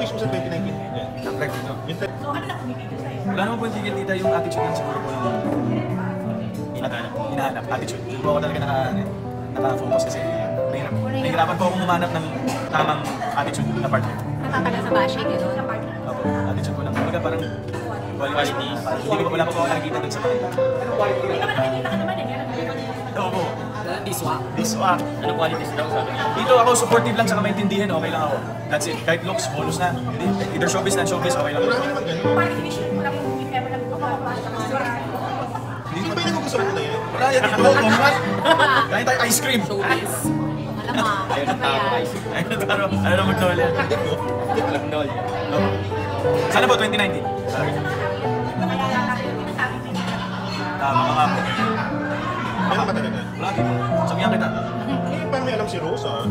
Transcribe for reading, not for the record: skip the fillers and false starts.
wish mo sa 2019? Nag-reg dito. So ano na kumibigil sa'yo? Wala naman po yung tigil tita, yung attitude lang siguro po yung hinahanap, attitude. Doon po ako talaga naka-focus kasi nahihirapan po akong humanap ng tamang attitude na partner. Natatagal sa bashing, gano'n? Sa partner. Opo, attitude ko lang. Kumbaga parang quality. Hindi ko wala pa po ako nakikita dun sa kanila. Hindi naman nakikita ka naman eh. Opo. Diswa. Diswa. Ano qualities daw sabi niya? Dito ako supportive lang sa maintindihan, okay lang ako. That's it. Kahit looks, bonus na. Either showbiz na showbiz, okay lang. Marami naman ganun. Parang division mo lang kung if ever lang magpapapasok ka sa Hindi ba yung nagugustuhan mo na yan? Wala yan dito. Kongat. Kain tayo ice cream. Showbiz. Malamang. Ayun ang tao guys. Ayun na taro. Ano na mag-nol yan? Nol. Sana po 2019. Tama ka nga po. Meron ba talaga? Wala dito. Sabihan kita. Eh, paano may alam si Rose ah?